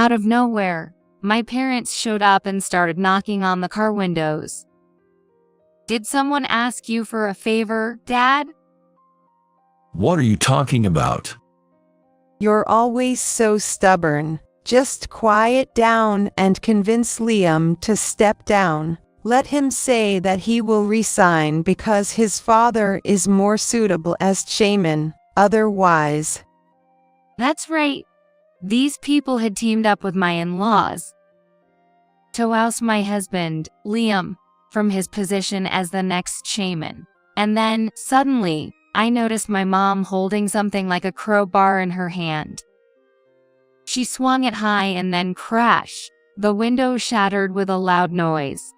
Out of nowhere, my parents showed up and started knocking on the car windows. "Did someone ask you for a favor, Dad?" What are you talking about? You're always so stubborn. Just quiet down and convince Liam to step down. Let him say that he will resign because his father is more suitable as chairman. Otherwise, That's right. These people had teamed up with my in-laws to oust my husband, Liam, from his position as the next shaman. And then, suddenly, I noticed my mom holding something like a crowbar in her hand. She swung it high and then crash. The window shattered with a loud noise.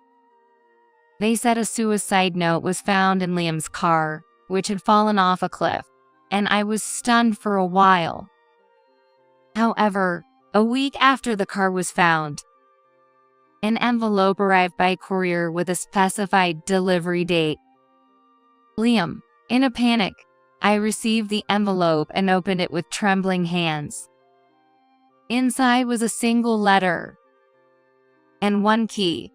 They said a suicide note was found in Liam's car, which had fallen off a cliff, and I was stunned for a while. However, a week after the car was found, an envelope arrived by courier with a specified delivery date. Liam, in a panic, I received the envelope and opened it with trembling hands. Inside was a single letter and one key.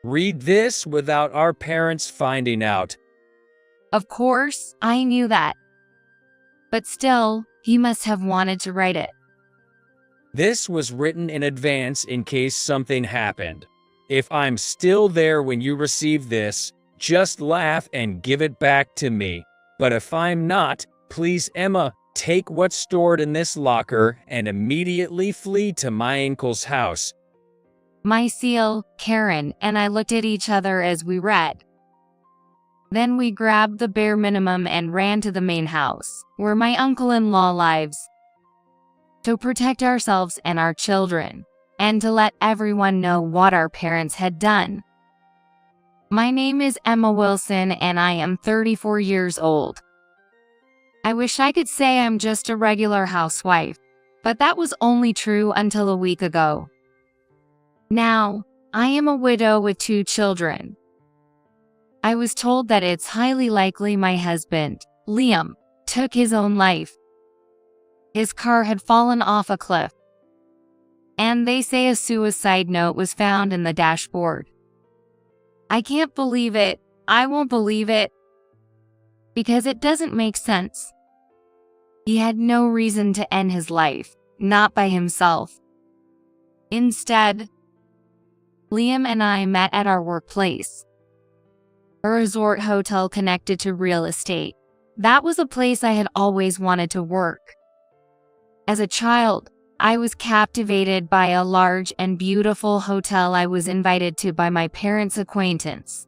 Read this without our parents finding out. Of course, I knew that. But still, he must have wanted to write it. This was written in advance in case something happened. If I'm still there when you receive this, just laugh and give it back to me. But if I'm not, please Emma, take what's stored in this locker and immediately flee to my uncle's house. My seal, Karen, and I looked at each other as we read. Then we grabbed the bare minimum and ran to the main house, where my uncle-in-law lives, to protect ourselves and our children, and to let everyone know what our parents had done. My name is Emma Wilson and I am 34 years old. I wish I could say I'm just a regular housewife, but that was only true until a week ago. Now, I am a widow with 2 children. I was told that it's highly likely my husband, Liam, took his own life. His car had fallen off a cliff, and they say a suicide note was found in the dashboard. I can't believe it. I won't believe it. Because it doesn't make sense. He had no reason to end his life, not by himself. Instead, Liam and I met at our workplace, a resort hotel connected to real estate. That was a place I had always wanted to work. As a child, I was captivated by a large and beautiful hotel I was invited to by my parents' acquaintance.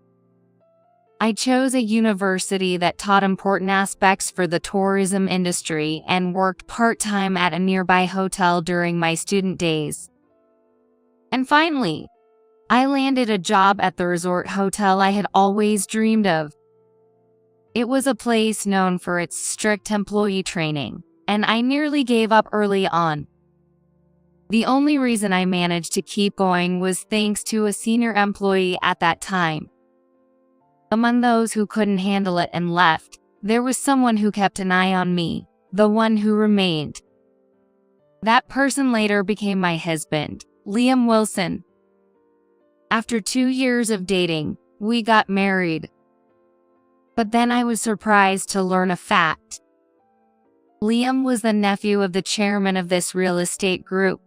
I chose a university that taught important aspects for the tourism industry and worked part-time at a nearby hotel during my student days. And finally, I landed a job at the resort hotel I had always dreamed of. It was a place known for its strict employee training, and I nearly gave up early on. The only reason I managed to keep going was thanks to a senior employee at that time. Among those who couldn't handle it and left, there was someone who kept an eye on me, the one who remained. That person later became my husband, Liam Wilson. After 2 years of dating, we got married. But then I was surprised to learn a fact. Liam was the nephew of the chairman of this real estate group.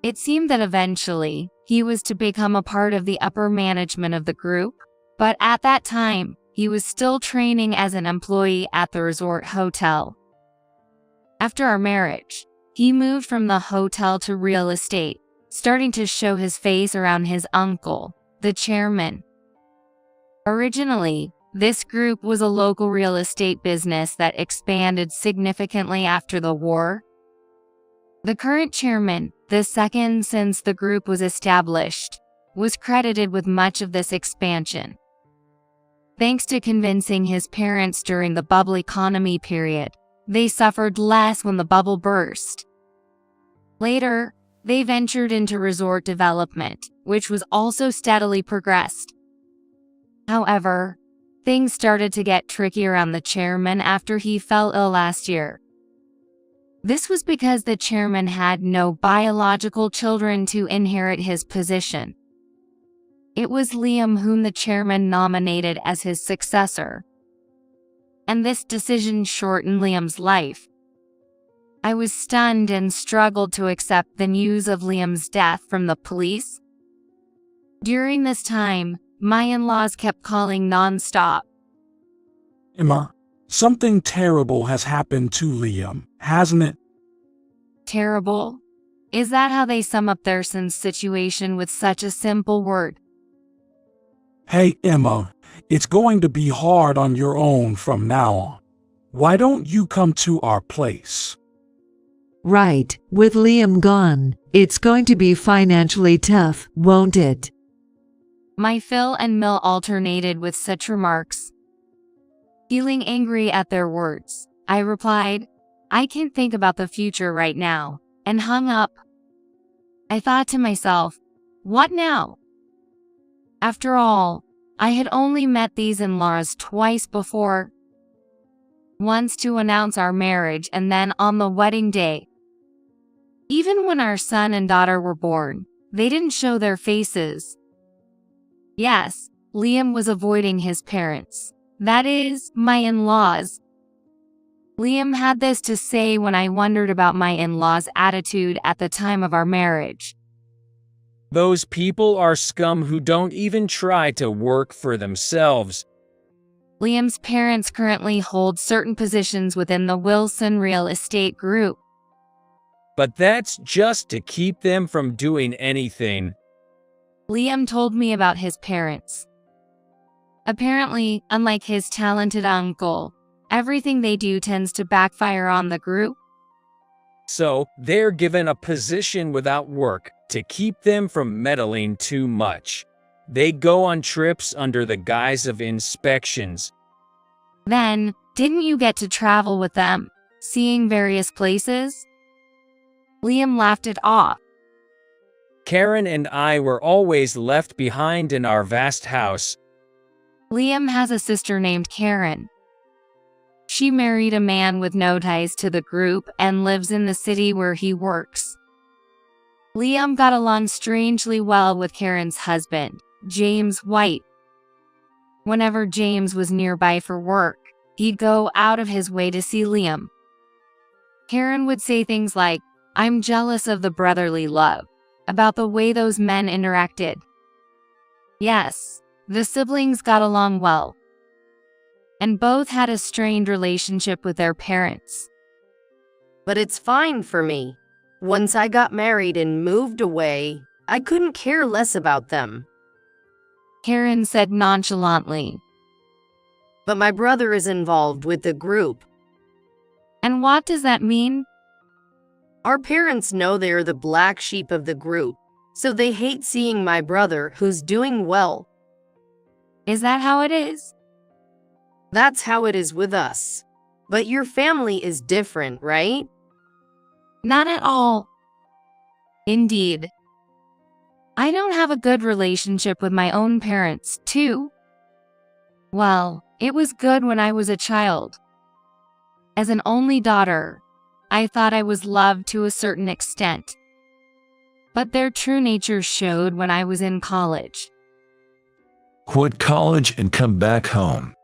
It seemed that eventually, he was to become a part of the upper management of the group, but at that time, he was still training as an employee at the resort hotel. After our marriage, he moved from the hotel to real estate, starting to show his face around his uncle, the chairman. Originally, this group was a local real estate business that expanded significantly after the war. The current chairman, the second since the group was established, was credited with much of this expansion. Thanks to convincing his parents during the bubble economy period, they suffered less when the bubble burst. Later, they ventured into resort development, which was also steadily progressed. However, things started to get tricky around the chairman after he fell ill last year. This was because the chairman had no biological children to inherit his position. It was Liam whom the chairman nominated as his successor. And this decision shortened Liam's life. I was stunned and struggled to accept the news of Liam's death from the police. During this time, my in-laws kept calling non-stop. Emma, something terrible has happened to Liam, hasn't it? Terrible? Is that how they sum up their son's situation with such a simple word? Hey, Emma, it's going to be hard on your own from now on. Why don't you come to our place? Right, with Liam gone, it's going to be financially tough, won't it? My Phil and Mill alternated with such remarks. Feeling angry at their words, I replied, I can't think about the future right now, and hung up. I thought to myself, what now? After all, I had only met these in-laws twice before. Once to announce our marriage and then on the wedding day. Even when our son and daughter were born, they didn't show their faces. Yes, Liam was avoiding his parents. That is, my in-laws. Liam had this to say when I wondered about my in-laws' attitude at the time of our marriage. Those people are scum who don't even try to work for themselves. Liam's parents currently hold certain positions within the Wilson Real Estate Group. But that's just to keep them from doing anything. Liam told me about his parents. Apparently, unlike his talented uncle, everything they do tends to backfire on the group. So, they're given a position without work to keep them from meddling too much. They go on trips under the guise of inspections. Then, didn't you get to travel with them, seeing various places? Liam laughed it off. Karen and I were always left behind in our vast house. Liam has a sister named Karen. She married a man with no ties to the group and lives in the city where he works. Liam got along strangely well with Karen's husband, James White. Whenever James was nearby for work, he'd go out of his way to see Liam. Karen would say things like, I'm jealous of the brotherly love, about the way those men interacted. Yes, the siblings got along well. And both had a strained relationship with their parents. But it's fine for me. Once I got married and moved away, I couldn't care less about them. Karen said nonchalantly. But my brother is involved with the group. And what does that mean? Our parents know they're the black sheep of the group, so they hate seeing my brother who's doing well. Is that how it is? That's how it is with us. But your family is different, right? Not at all. Indeed. I don't have a good relationship with my own parents, too. Well, it was good when I was a child. As an only daughter, I thought I was loved to a certain extent. But their true nature showed when I was in college. Quit college and come back home.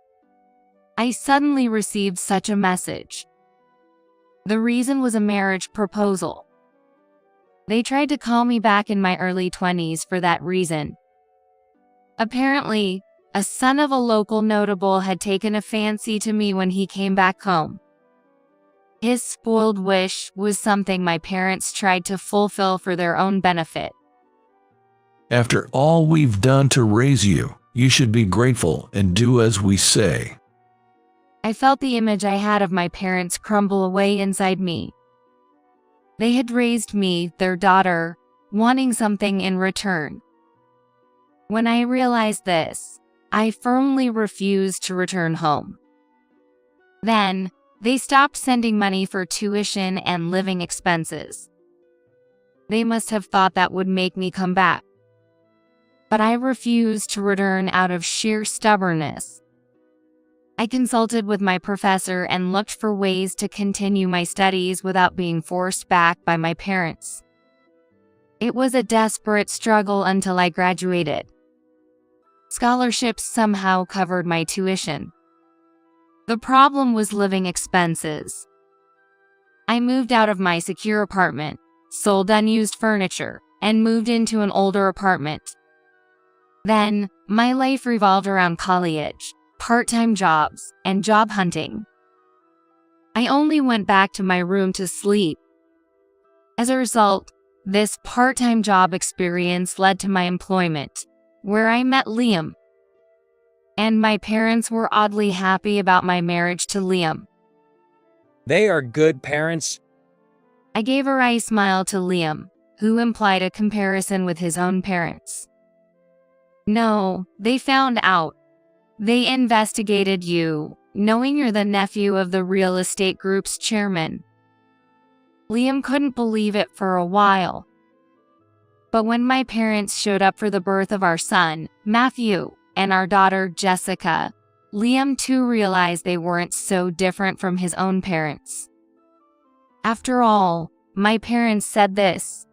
I suddenly received such a message. The reason was a marriage proposal. They tried to call me back in my early 20s for that reason. Apparently, a son of a local notable had taken a fancy to me when he came back home. His spoiled wish was something my parents tried to fulfill for their own benefit. After all we've done to raise you, you should be grateful and do as we say. I felt the image I had of my parents crumble away inside me. They had raised me, their daughter, wanting something in return. When I realized this, I firmly refused to return home. Then, they stopped sending money for tuition and living expenses. They must have thought that would make me come back. But I refused to return out of sheer stubbornness. I consulted with my professor and looked for ways to continue my studies without being forced back by my parents. It was a desperate struggle until I graduated. Scholarships somehow covered my tuition. The problem was living expenses. I moved out of my secure apartment, sold unused furniture, and moved into an older apartment. Then, my life revolved around college, part-time jobs, and job hunting. I only went back to my room to sleep. As a result, this part-time job experience led to my employment, where I met Liam. And my parents were oddly happy about my marriage to Liam. They are good parents. I gave a wry smile to Liam, who implied a comparison with his own parents. No, they found out. They investigated you, knowing you're the nephew of the real estate group's chairman. Liam couldn't believe it for a while. But when my parents showed up for the birth of our son, Matthew, and our daughter, Jessica, Liam too realized they weren't so different from his own parents. After all, my parents said this: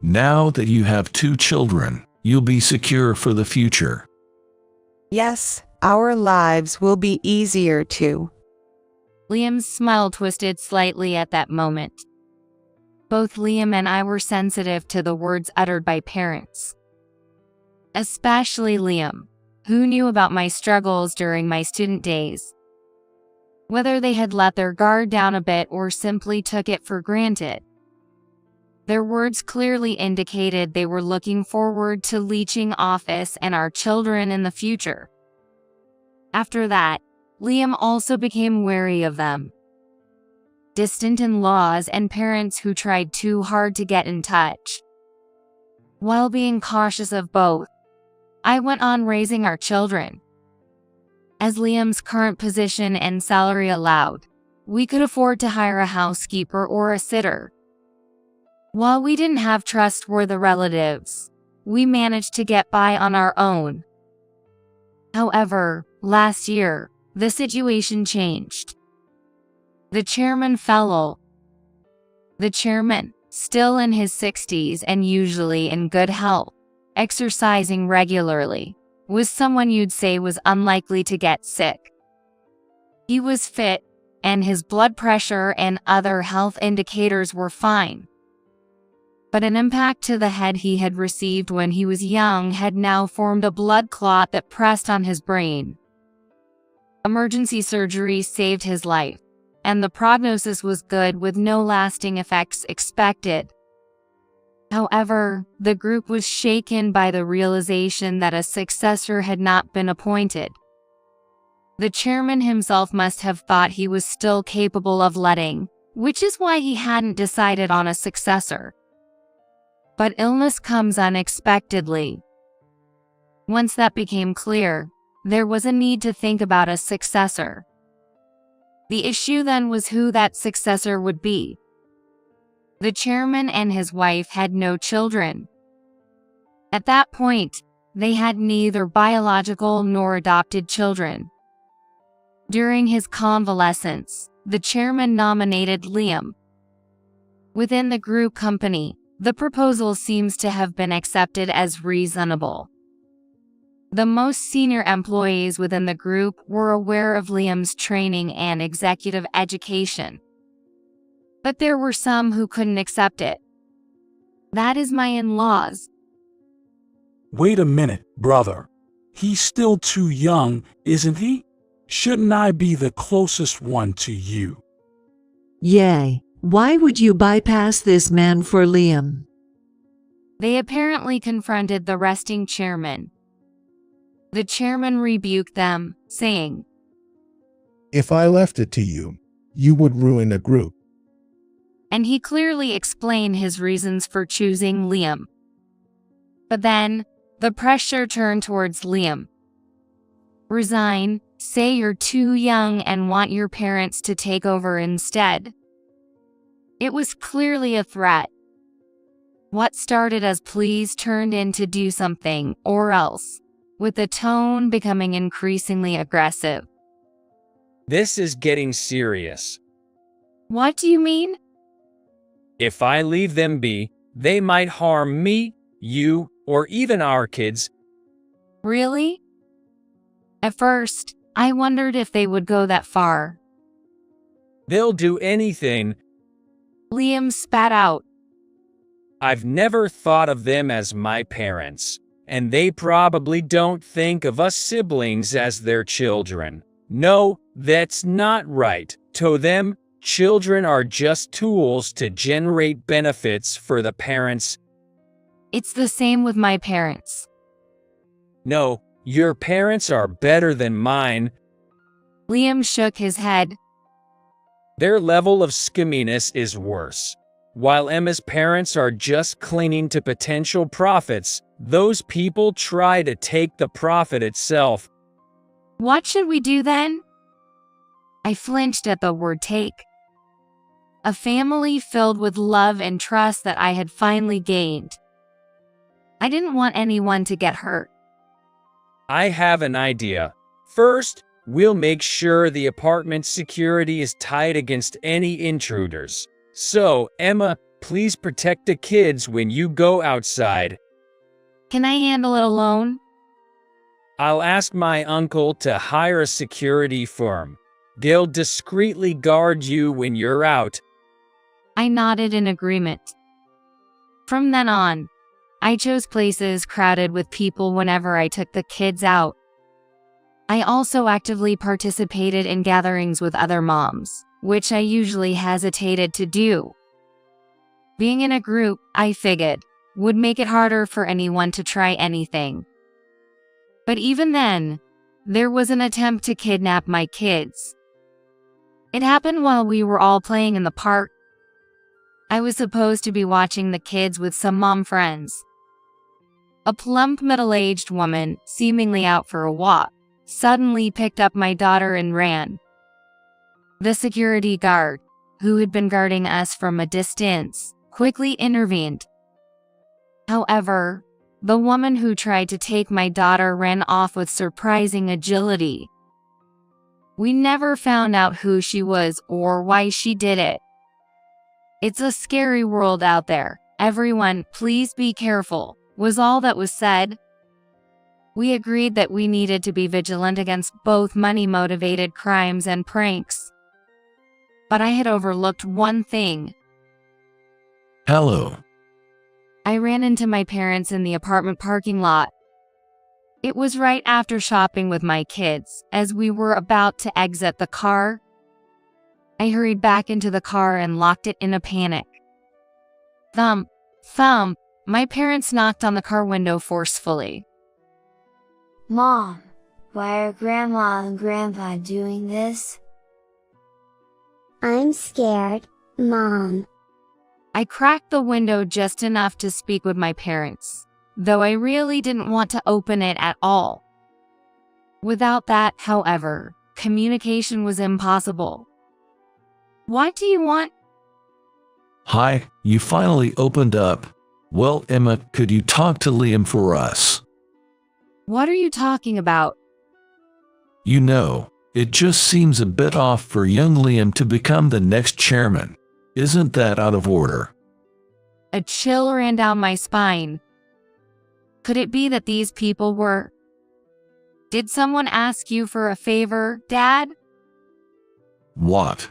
Now that you have 2 children, you'll be secure for the future. Yes, our lives will be easier too. Liam's smile twisted slightly at that moment. Both Liam and I were sensitive to the words uttered by parents. Especially Liam, who knew about my struggles during my student days. Whether they had let their guard down a bit or simply took it for granted, their words clearly indicated they were looking forward to leeching office and our children in the future. After that, Liam also became wary of them. Distant in-laws and parents who tried too hard to get in touch. While being cautious of both, I went on raising our children. As Liam's current position and salary allowed, we could afford to hire a housekeeper or a sitter. While we didn't have trustworthy relatives, we managed to get by on our own. However, last year, the situation changed. The chairman fell ill. The chairman, still in his 60s and usually in good health, exercising regularly, was someone you'd say was unlikely to get sick. He was fit, and his blood pressure and other health indicators were fine. But an impact to the head he had received when he was young had now formed a blood clot that pressed on his brain. Emergency surgery saved his life, and the prognosis was good with no lasting effects expected. However, the group was shaken by the realization that a successor had not been appointed. The chairman himself must have thought he was still capable of letting, which is why he hadn't decided on a successor. But illness comes unexpectedly. Once that became clear, there was a need to think about a successor. The issue then was who that successor would be. The chairman and his wife had no children. At that point, they had neither biological nor adopted children. During his convalescence, the chairman nominated Liam. Within the group company, the proposal seems to have been accepted as reasonable. The most senior employees within the group were aware of Liam's training and executive education. But there were some who couldn't accept it. That is my in-laws. Wait a minute, brother. He's still too young, isn't he? Shouldn't I be the closest one to you? Yay. Why would you bypass this man for Liam? They apparently confronted the resting chairman. The chairman rebuked them, saying, If I left it to you, you would ruin the group. And he clearly explained his reasons for choosing Liam. But then, the pressure turned towards Liam. Resign, say you're too young and want your parents to take over instead. It was clearly a threat. What started as please turned into do something, or else. with the tone becoming increasingly aggressive. This is getting serious. What do you mean? If I leave them be, they might harm me, you, or even our kids. Really? At first, I wondered if they would go that far. They'll do anything. Liam spat out. I've never thought of them as my parents, and they probably don't think of us siblings as their children. No, that's not right. To them, children are just tools to generate benefits for the parents. It's the same with my parents. No, your parents are better than mine. Liam shook his head. Their level of scumminess is worse. While Emma's parents are just clinging to potential profits, those people try to take the profit itself. What should we do then? I flinched at the word take. A family filled with love and trust that I had finally gained. I didn't want anyone to get hurt. I have an idea. First, we'll make sure the apartment security is tight against any intruders. So, Emma, please protect the kids when you go outside. Can I handle it alone? I'll ask my uncle to hire a security firm. They'll discreetly guard you when you're out. I nodded in agreement. From then on, I chose places crowded with people whenever I took the kids out. I also actively participated in gatherings with other moms, which I usually hesitated to do. Being in a group, I figured, would make it harder for anyone to try anything. But even then, there was an attempt to kidnap my kids. It happened while we were all playing in the park. I was supposed to be watching the kids with some mom friends. A plump middle-aged woman, seemingly out for a walk, suddenly picked up my daughter and ran. The security guard, who had been guarding us from a distance, quickly intervened. However, the woman who tried to take my daughter ran off with surprising agility. We never found out who she was or why she did it. It's a scary world out there. Everyone, please be careful, was all that was said. We agreed that we needed to be vigilant against both money-motivated crimes and pranks. But I had overlooked one thing. Hello. I ran into my parents in the apartment parking lot. It was right after shopping with my kids, as we were about to exit the car. I hurried back into the car and locked it in a panic. Thump, thump, my parents knocked on the car window forcefully. Mom, why are Grandma and Grandpa doing this? I'm scared, Mom. I cracked the window just enough to speak with my parents, though I really didn't want to open it at all. Without that, however, communication was impossible. What do you want? Hi, you finally opened up. Well, Emma, could you talk to Liam for us? What are you talking about? You know, it just seems a bit off for young Liam to become the next chairman. Isn't that out of order? A chill ran down my spine. Could it be that these people were... Did someone ask you for a favor, Dad? What?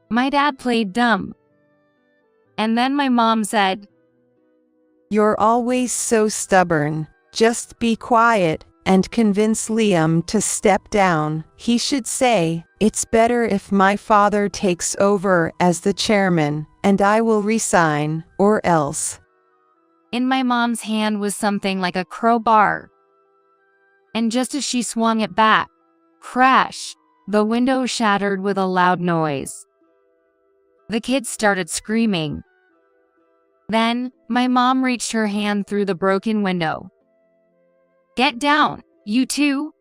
My dad played dumb. And then my mom said, You're always so stubborn. Just be quiet and convince Liam to step down. He should say, it's better if my father takes over as the chairman, and I will resign, or else. In my mom's hand was something like a crowbar. And just as she swung it back, crash, the window shattered with a loud noise. The kids started screaming. Then, my mom reached her hand through the broken window. Get down, you two!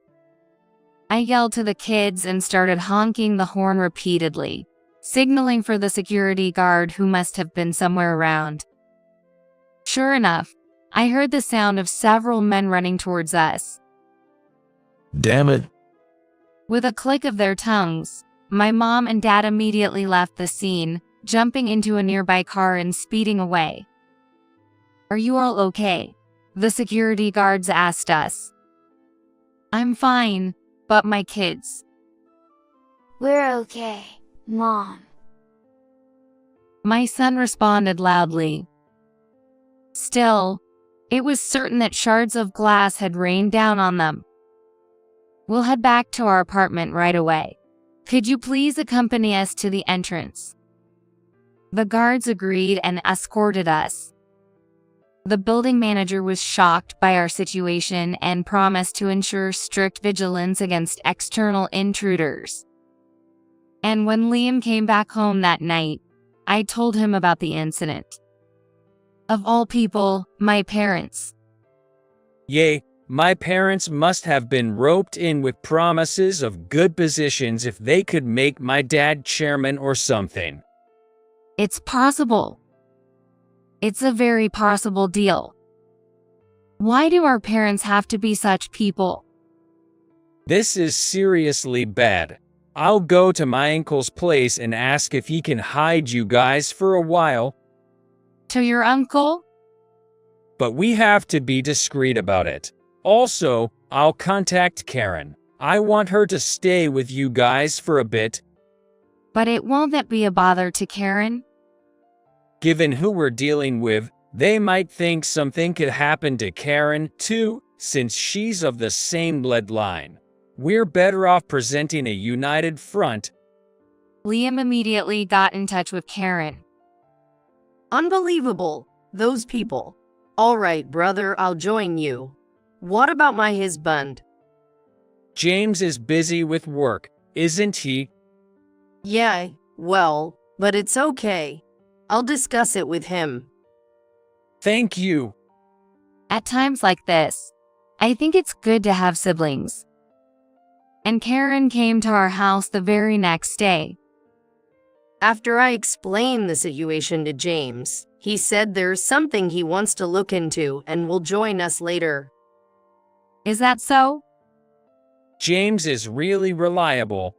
I yelled to the kids and started honking the horn repeatedly, signaling for the security guard who must have been somewhere around. Sure enough, I heard the sound of several men running towards us, Damn it. With a click of their tongues, my mom and dad immediately left the scene, jumping into a nearby car and speeding away. "Are you all okay?" the security guards asked us. "I'm fine, but my kids." We're okay, Mom. My son responded loudly. Still, it was certain that shards of glass had rained down on them. "We'll head back to our apartment right away. Could you please accompany us to the entrance?" The guards agreed and escorted us. The building manager was shocked by our situation and promised to ensure strict vigilance against external intruders. And when Liam came back home that night, I told him about the incident. Of all people, my parents. Yay, my parents must have been roped in with promises of good positions if they could make my dad chairman or something. It's possible. It's a very possible deal. Why do our parents have to be such people? This is seriously bad. I'll go to my uncle's place and ask if he can hide you guys for a while. To your uncle? But we have to be discreet about it. Also, I'll contact Karen. I want her to stay with you guys for a bit. But it won't be a bother to Karen? Given who we're dealing with, they might think something could happen to Karen too, since she's of the same bloodline. We're better off presenting a united front. Liam immediately got in touch with Karen. Unbelievable, those people. All right, brother, I'll join you. What about my husband? James is busy with work, isn't he? Yeah, well, but it's okay. I'll discuss it with him. Thank you. At times like this, I think it's good to have siblings. And Karen came to our house the very next day. After I explained the situation to James, he said there's something he wants to look into and will join us later. Is that so? James is really reliable.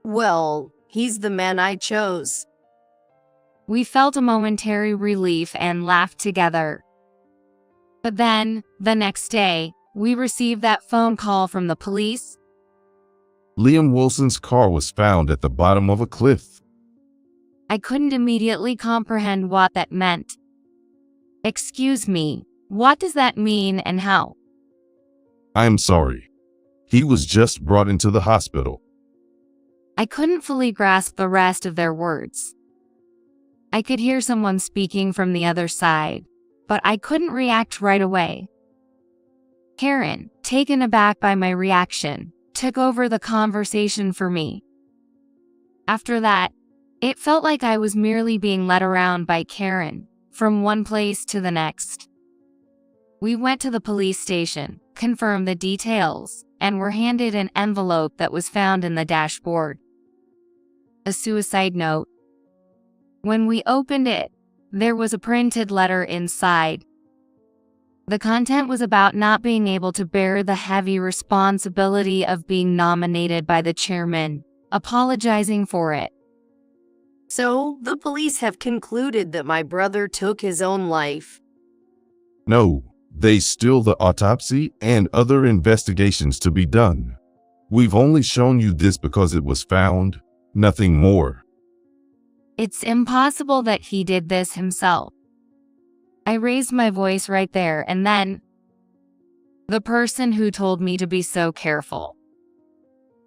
Well, he's the man I chose. We felt a momentary relief and laughed together. But then, the next day, we received that phone call from the police. Liam Wilson's car was found at the bottom of a cliff. I couldn't immediately comprehend what that meant. Excuse me, what does that mean and how? I am sorry. He was just brought into the hospital. I couldn't fully grasp the rest of their words. I could hear someone speaking from the other side, but I couldn't react right away. Karen, taken aback by my reaction, took over the conversation for me. After that, it felt like I was merely being led around by Karen, from one place to the next. We went to the police station, confirmed the details, and were handed an envelope that was found in the dashboard. A suicide note. When we opened it, there was a printed letter inside. The content was about not being able to bear the heavy responsibility of being nominated by the chairman, apologizing for it. So, the police have concluded that my brother took his own life. No, they still the autopsy and other investigations to be done. We've only shown you this because it was found, nothing more. It's impossible that he did this himself. I raised my voice right there and then. The person who told me to be so careful.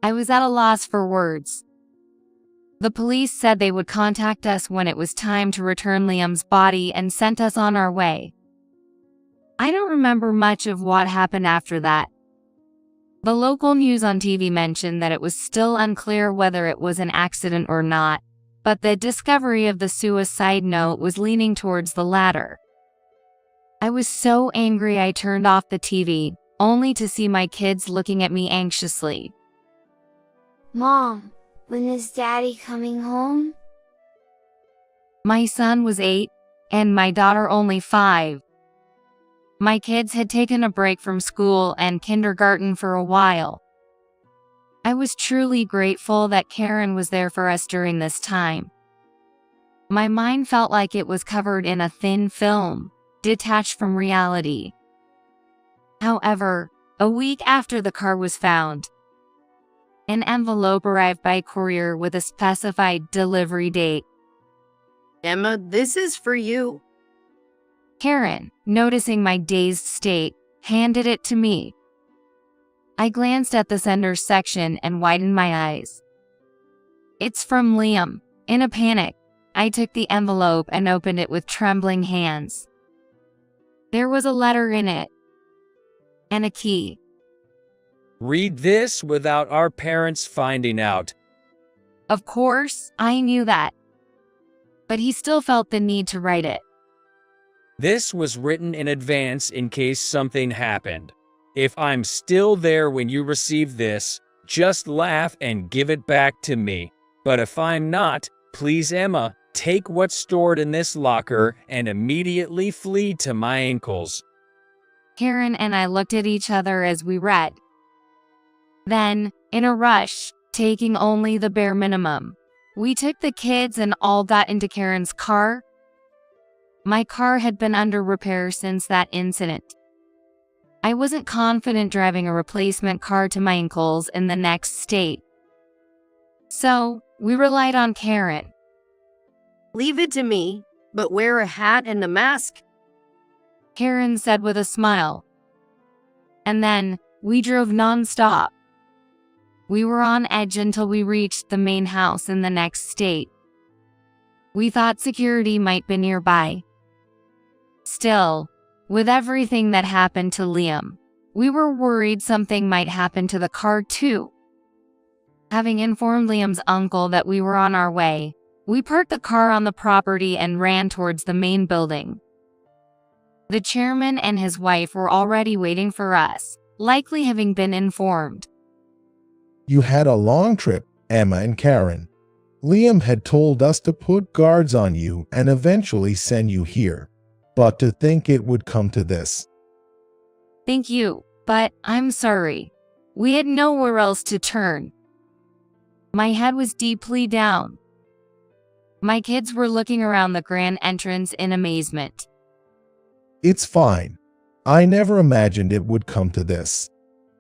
I was at a loss for words. The police said they would contact us when it was time to return Liam's body and sent us on our way. I don't remember much of what happened after that. The local news on TV mentioned that it was still unclear whether it was an accident or not, but the discovery of the suicide note was leaning towards the latter. I was so angry I turned off the TV, only to see my kids looking at me anxiously. Mom, when is Daddy coming home? My son was 8, and my daughter only 5. My kids had taken a break from school and kindergarten for a while. I was truly grateful that Karen was there for us during this time. My mind felt like it was covered in a thin film, detached from reality. However, a week after the car was found, an envelope arrived by courier with a specified delivery date. Emma, this is for you. Karen, noticing my dazed state, handed it to me. I glanced at the sender's section and widened my eyes. It's from Liam. In a panic, I took the envelope and opened it with trembling hands. There was a letter in it. And a key. Read this without our parents finding out. Of course, I knew that. But he still felt the need to write it. This was written in advance in case something happened. If I'm still there when you receive this, just laugh and give it back to me. But if I'm not, please Emma, take what's stored in this locker and immediately flee to my uncle's. Karen and I looked at each other as we read. Then, in a rush, taking only the bare minimum, we took the kids and all got into Karen's car. My car had been under repair since that incident. I wasn't confident driving a replacement car to my uncle's in the next state. So, we relied on Karen. Leave it to me, but wear a hat and a mask. Karen said with a smile. And then, we drove non-stop. We were on edge until we reached the main house in the next state. We thought security might be nearby. Still, with everything that happened to Liam, we were worried something might happen to the car too. Having informed Liam's uncle that we were on our way, we parked the car on the property and ran towards the main building. The chairman and his wife were already waiting for us, likely having been informed. You had a long trip, Emma and Karen. Liam had told us to put guards on you and eventually send you here. But to think it would come to this. Thank you, but I'm sorry. We had nowhere else to turn. My head was deeply down. My kids were looking around the grand entrance in amazement. It's fine. I never imagined it would come to this.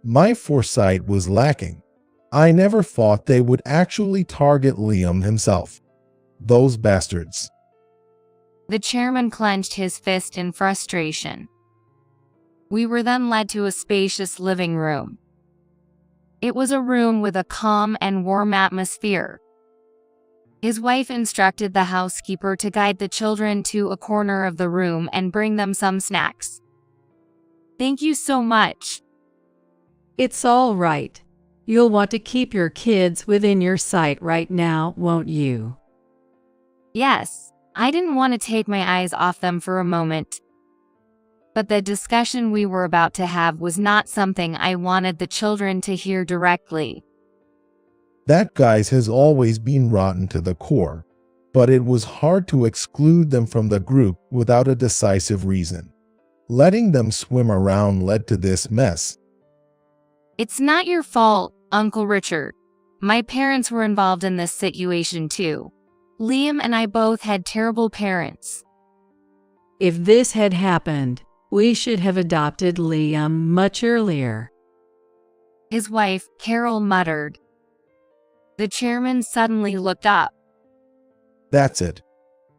My foresight was lacking. I never thought they would actually target Liam himself. Those bastards. The chairman clenched his fist in frustration. We were then led to a spacious living room. It was a room with a calm and warm atmosphere. His wife instructed the housekeeper to guide the children to a corner of the room and bring them some snacks. Thank you so much. It's all right. You'll want to keep your kids within your sight right now, won't you? Yes. I didn't want to take my eyes off them for a moment. But the discussion we were about to have was not something I wanted the children to hear directly. That guy's has always been rotten to the core, but it was hard to exclude them from the group without a decisive reason. Letting them swim around led to this mess. It's not your fault, Uncle Richard. My parents were involved in this situation too. Liam and I both had terrible parents. If this had happened, we should have adopted Liam much earlier. His wife, Carol, muttered. The chairman suddenly looked up. That's it.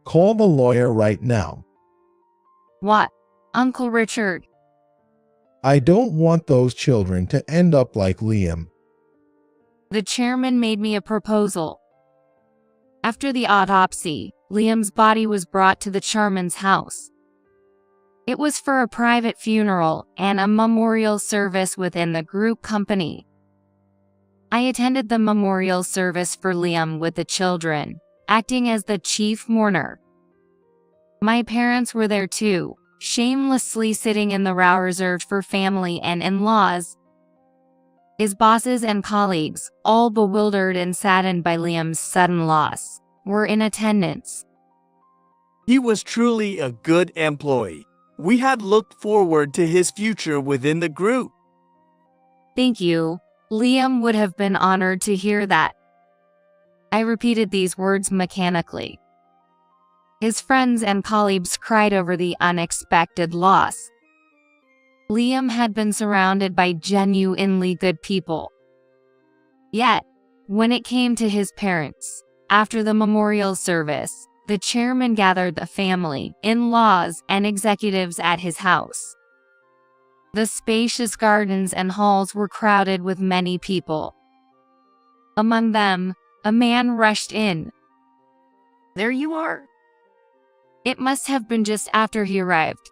Call the lawyer right now. What, Uncle Richard? I don't want those children to end up like Liam. The chairman made me a proposal. After the autopsy, Liam's body was brought to the chairman's house. It was for a private funeral and a memorial service within the group company. I attended the memorial service for Liam with the children, acting as the chief mourner. My parents were there too, shamelessly sitting in the row reserved for family and in-laws. His bosses and colleagues, all bewildered and saddened by Liam's sudden loss, were in attendance. He was truly a good employee. We had looked forward to his future within the group. Thank you. Liam would have been honored to hear that. I repeated these words mechanically. His friends and colleagues cried over the unexpected loss. Liam had been surrounded by genuinely good people. Yet, when it came to his parents, after the memorial service, the chairman gathered the family, in-laws, and executives at his house. The spacious gardens and halls were crowded with many people. Among them, a man rushed in. There you are. It must have been just after he arrived.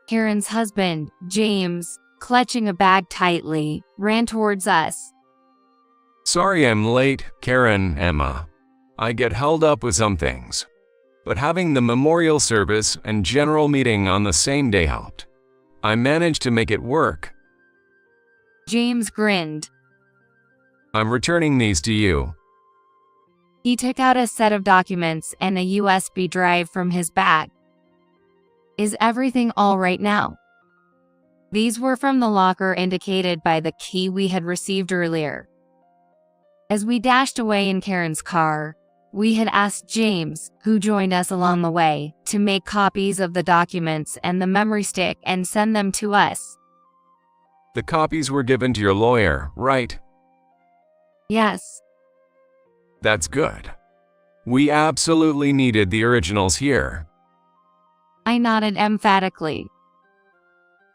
Karen's husband, James, clutching a bag tightly, ran towards us. Sorry I'm late, Karen, Emma. I get held up with some things. But having the memorial service and general meeting on the same day helped. I managed to make it work. James grinned. I'm returning these to you. He took out a set of documents and a USB drive from his bag. Is everything all right now? These were from the locker indicated by the key we had received earlier. As we dashed away in Karen's car, we had asked James, who joined us along the way, to make copies of the documents and the memory stick and send them to us. The copies were given to your lawyer, right? Yes. That's good. We absolutely needed the originals here. I nodded emphatically.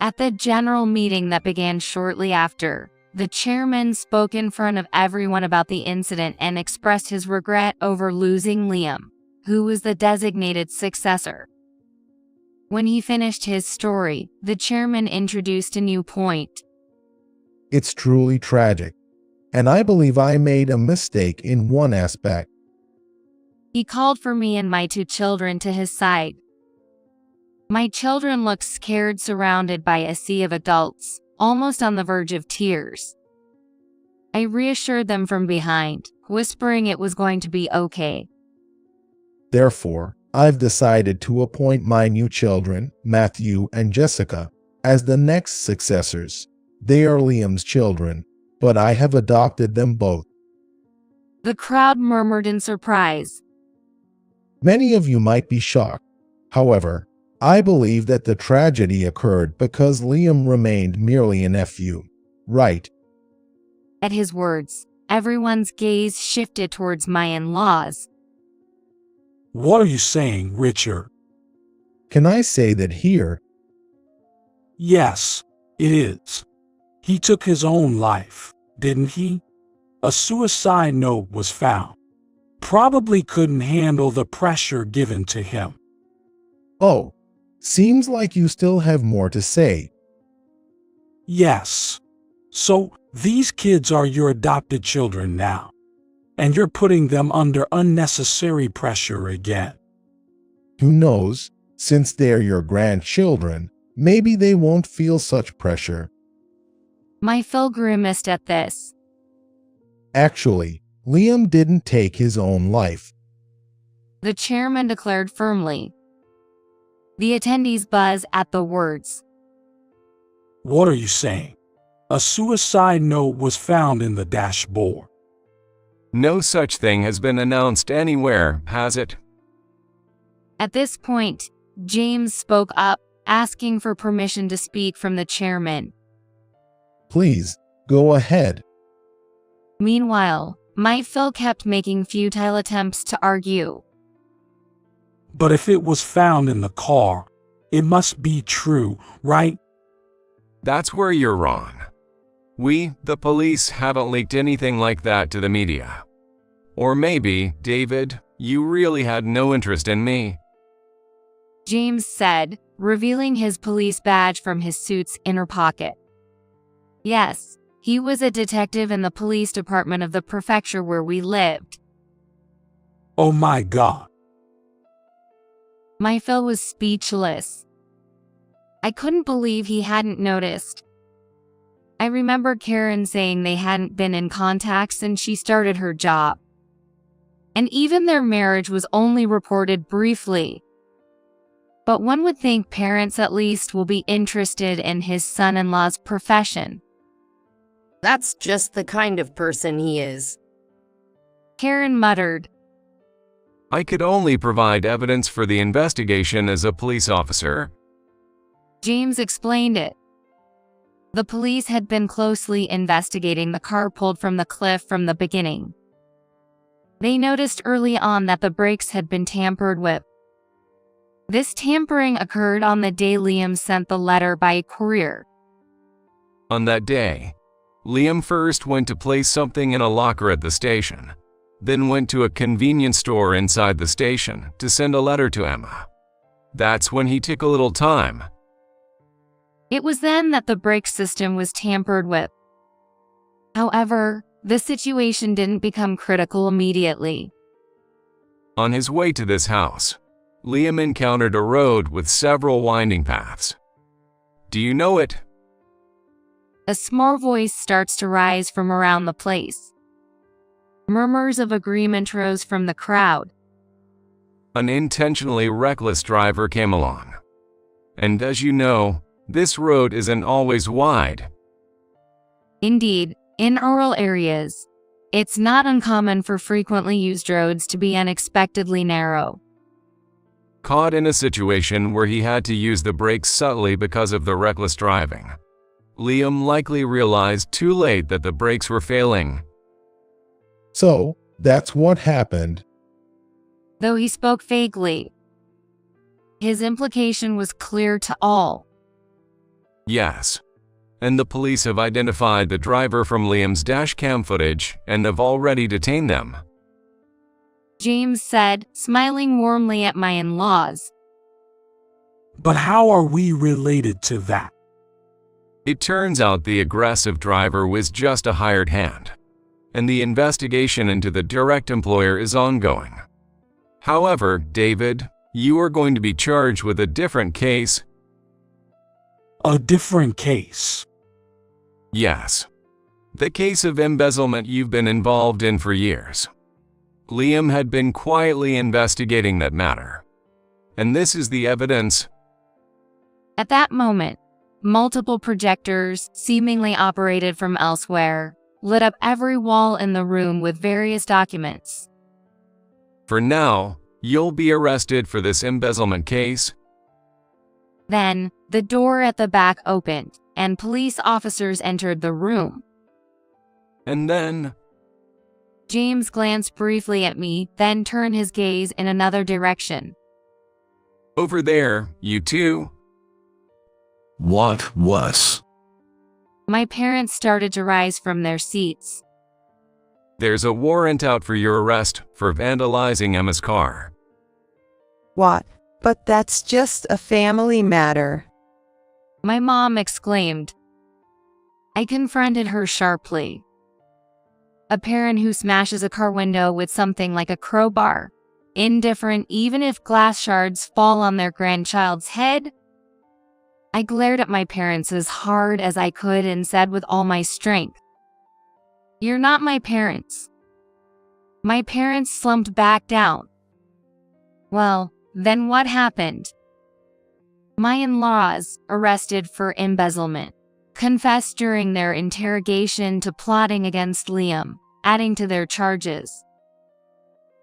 At the general meeting that began shortly after, the chairman spoke in front of everyone about the incident and expressed his regret over losing Liam, who was the designated successor. When he finished his story, the chairman introduced a new point. It's truly tragic, and I believe I made a mistake in one aspect. He called for me and my 2 children to his side. My children looked scared, surrounded by a sea of adults, almost on the verge of tears. I reassured them from behind, whispering it was going to be okay. Therefore, I've decided to appoint my new children, Matthew and Jessica, as the next successors. They are Liam's children, but I have adopted them both. The crowd murmured in surprise. Many of you might be shocked. However, I believe that the tragedy occurred because Liam remained merely an FU, right? At his words, everyone's gaze shifted towards my in-laws. What are you saying, Richard? Can I say that here? Yes, it is. He took his own life, didn't he? A suicide note was found. Probably couldn't handle the pressure given to him. Oh, seems like you still have more to say. Yes. So, these kids are your adopted children now, and you're putting them under unnecessary pressure again. Who knows, since they're your grandchildren, maybe they won't feel such pressure. My Phil grimaced at this. Actually, Liam didn't take his own life. The chairman declared firmly. The attendees buzzed at the words. What are you saying? A suicide note was found in the dashboard. No such thing has been announced anywhere, has it? At this point, James spoke up, asking for permission to speak from the chairman. Please, go ahead. Meanwhile, my Phil kept making futile attempts to argue. But if it was found in the car, it must be true, right? That's where you're wrong. We, the police, haven't leaked anything like that to the media. Or maybe, David, you really had no interest in me. James said, revealing his police badge from his suit's inner pocket. Yes, he was a detective in the police department of the prefecture where we lived. Oh my God. My Phil was speechless. I couldn't believe he hadn't noticed. I remember Karen saying they hadn't been in contact since she started her job. And even their marriage was only reported briefly. But one would think parents at least will be interested in his son-in-law's profession. That's just the kind of person he is. Karen muttered. I could only provide evidence for the investigation as a police officer. James explained it. The police had been closely investigating the car pulled from the cliff from the beginning. They noticed early on that the brakes had been tampered with. This tampering occurred on the day Liam sent the letter by courier. On that day, Liam first went to place something in a locker at the station, then went to a convenience store inside the station to send a letter to Emma. That's when he took a little time. It was then that the brake system was tampered with. However, the situation didn't become critical immediately. On his way to this house, Liam encountered a road with several winding paths. Do you know it? A small voice starts to rise from around the place. Murmurs of agreement rose from the crowd. An intentionally reckless driver came along. And as you know, this road isn't always wide. Indeed, in rural areas, it's not uncommon for frequently used roads to be unexpectedly narrow. Caught in a situation where he had to use the brakes subtly because of the reckless driving, Liam likely realized too late that the brakes were failing. So, that's what happened. Though he spoke vaguely, his implication was clear to all. Yes. And the police have identified the driver from Liam's dashcam footage and have already detained them. James said, smiling warmly at my in-laws. But how are we related to that? It turns out the aggressive driver was just a hired hand, and the investigation into the direct employer is ongoing. However, David, you are going to be charged with a different case. A different case? Yes. The case of embezzlement you've been involved in for years. Liam had been quietly investigating that matter. And this is the evidence. At that moment, multiple projectors, seemingly operated from elsewhere, lit up every wall in the room with various documents. For now, you'll be arrested for this embezzlement case. Then, the door at the back opened, and police officers entered the room. And then, James glanced briefly at me, then turned his gaze in another direction. over there, you two. What was? My parents started to rise from their seats. There's a warrant out for your arrest for vandalizing Emma's car. What? But that's just a family matter. My mom exclaimed. I confronted her sharply. A parent who smashes a car window with something like a crowbar, indifferent even if glass shards fall on their grandchild's head? I glared at my parents as hard as I could and said with all my strength, "You're not my parents." My parents slumped back down. Well, then what happened? My in-laws, arrested for embezzlement, confessed during their interrogation to plotting against Liam, adding to their charges.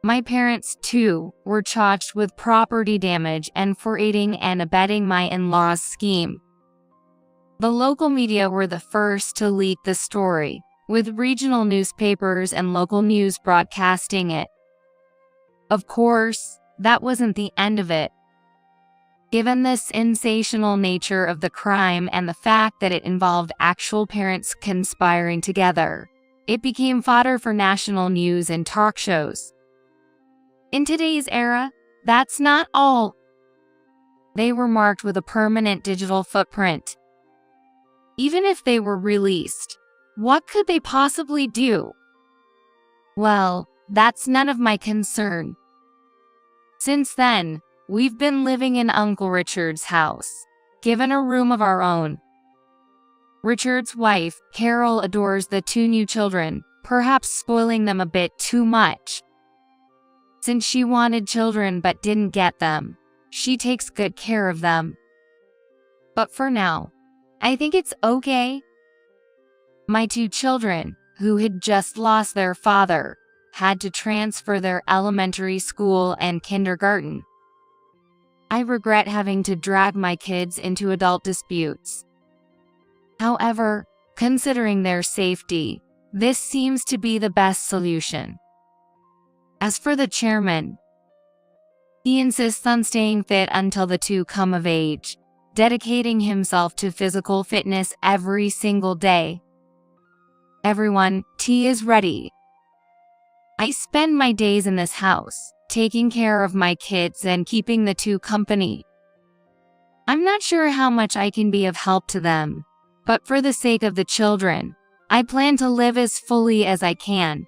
My parents, too, were charged with property damage and for aiding and abetting my in-laws' scheme. The local media were the first to leak the story, with regional newspapers and local news broadcasting it. Of course, that wasn't the end of it. Given the sensational nature of the crime and the fact that it involved actual parents conspiring together, it became fodder for national news and talk shows. In today's era, that's not all. They were marked with a permanent digital footprint. Even if they were released, what could they possibly do? Well, that's none of my concern. Since then, we've been living in Uncle Richard's house, given a room of our own. Richard's wife, Carol, adores the two new children, perhaps spoiling them a bit too much. Since she wanted children but didn't get them, She takes good care of them. But for now, I think it's okay. My 2 children, who had just lost their father, had to transfer their elementary school and kindergarten. I regret having to drag my kids into adult disputes. However, considering their safety, this seems to be the best solution. As for the chairman, he insists on staying fit until the 2 come of age, dedicating himself to physical fitness every single day. Everyone, tea is ready. I spend my days in this house, taking care of my kids and keeping the 2 company. I'm not sure how much I can be of help to them, but for the sake of the children, I plan to live as fully as I can.